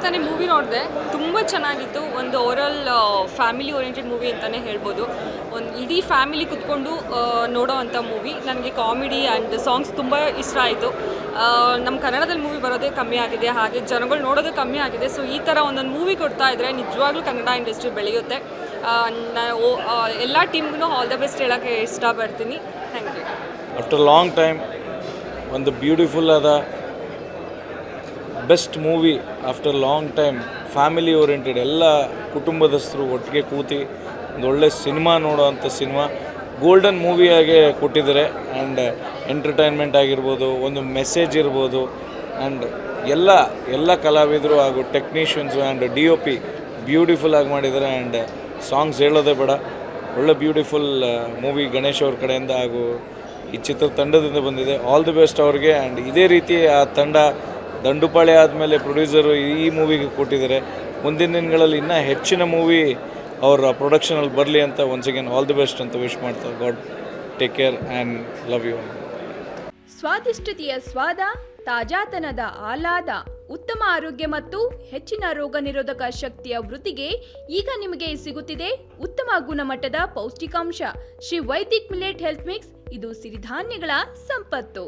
ತಾನೇ ಮೂವಿ ನೋಡಿದೆ, ತುಂಬ ಚೆನ್ನಾಗಿತ್ತು. ಒಂದು ಓವರಾಲ್ ಫ್ಯಾಮಿಲಿ ಓರಿಯೆಂಟೆಡ್ ಮೂವಿ ಅಂತಲೇ ಹೇಳ್ಬೋದು. ಒಂದು ಇಡೀ ಫ್ಯಾಮಿಲಿ ಕುತ್ಕೊಂಡು ನೋಡೋ ಅಂಥ ಮೂವಿ. ನನಗೆ ಕಾಮಿಡಿ ಆ್ಯಂಡ್ ಸಾಂಗ್ಸ್ ತುಂಬ ಇಷ್ಟ ಆಯಿತು. ನಮ್ಮ ಕನ್ನಡದಲ್ಲಿ ಮೂವಿ ಬರೋದೇ ಕಮ್ಮಿ ಆಗಿದೆ, ಹಾಗೆ ಜನಗಳು ನೋಡೋದು ಕಮ್ಮಿ ಆಗಿದೆ. ಸೊ ಈ ಥರ ಒಂದೊಂದು ಮೂವಿ ಕೊಡ್ತಾ ಇದ್ದರೆ ನಿಜವಾಗ್ಲೂ ಕನ್ನಡ ಇಂಡಸ್ಟ್ರಿ ಬೆಳೆಯುತ್ತೆ. ಎಲ್ಲ ಟೀಮ್ಗೂ ಆಲ್ ದ ಬೆಸ್ಟ್ ಹೇಳೋಕ್ಕೆ ಇಷ್ಟಪಡ್ತೀನಿ. Thank you. After long time ಒಂದು ಬ್ಯೂಟಿಫುಲ್ ಆದ best movie after long time, family oriented, ಎಲ್ಲ ಕುಟುಂಬದಸ್ಥರು ಒಟ್ಟಿಗೆ ಕೂತಿ ಒಂದು ಒಳ್ಳೆ ಸಿನಿಮಾ ನೋಡೋವಂಥ ಸಿನಿಮಾ ಗೋಲ್ಡನ್ ಮೂವಿಯಾಗೆ ಕೊಟ್ಟಿದ್ದಾರೆ. ಆ್ಯಂಡ್ ಎಂಟರ್ಟೈನ್ಮೆಂಟ್ ಆಗಿರ್ಬೋದು, ಒಂದು ಮೆಸೇಜ್ ಇರ್ಬೋದು, ಆ್ಯಂಡ್ ಎಲ್ಲ ಕಲಾವಿದರು ಹಾಗೂ ಟೆಕ್ನಿಷಿಯನ್ಸು ಆ್ಯಂಡ್ DOP ಬ್ಯೂಟಿಫುಲ್ ಆಗಿ ಮಾಡಿದ್ದಾರೆ. ಆ್ಯಂಡ್ ಸಾಂಗ್ಸ್ ಹೇಳೋದೇ ಬೇಡ, ಒಳ್ಳೆ ಬ್ಯೂಟಿಫುಲ್ ಮೂವಿ ಗಣೇಶ್ ಅವ್ರ ಕಡೆಯಿಂದ ಹಾಗೂ ಈ ಚಿತ್ರ ತಂಡದಿಂದ ಬಂದಿದೆ. ಆಲ್ ದಿ ಬೆಸ್ಟ್ ಅವ್ರಿಗೆ. ಆ್ಯಂಡ್ ಇದೇ ರೀತಿ ಆ ತಂಡ ದಂಡುಪಾಳೆ ಆದಮೇಲೆ ಪ್ರೊಡ್ಯೂಸರು ಈ ಮೂವಿಗೆ ಕೊಟ್ಟಿದ್ದಾರೆ. ಮುಂದಿನ ದಿನಗಳಲ್ಲಿ ಇನ್ನೂ ಹೆಚ್ಚಿನ ಮೂವಿ ಅವರ ಪ್ರೊಡಕ್ಷನಲ್ಲಿ ಬರಲಿ ಅಂತ once again all the best ಅಂತ ವಿಶ್ ಮಾಡ್ತಾರೆ. God take care and love you. ಸ್ವಾದಿಷ್ಟತೆಯ ಸ್ವಾದ, ತಾಜಾತನದ ಆಹ್ಲಾದ, ಉತ್ತಮ ಆರೋಗ್ಯ ಮತ್ತು ಹೆಚ್ಚಿನ ರೋಗ ನಿರೋಧಕ ಶಕ್ತಿಯ ವೃದ್ಧಿಗೆ ಈಗ ನಿಮಗೆ ಸಿಗುತ್ತಿದೆ ಉತ್ತಮ ಗುಣಮಟ್ಟದ ಪೌಷ್ಟಿಕಾಂಶ. Shri Vaidik millet health mix. ಇದು ಸಿರಿಧಾನ್ಯಗಳ ಸಂಪತ್ತು.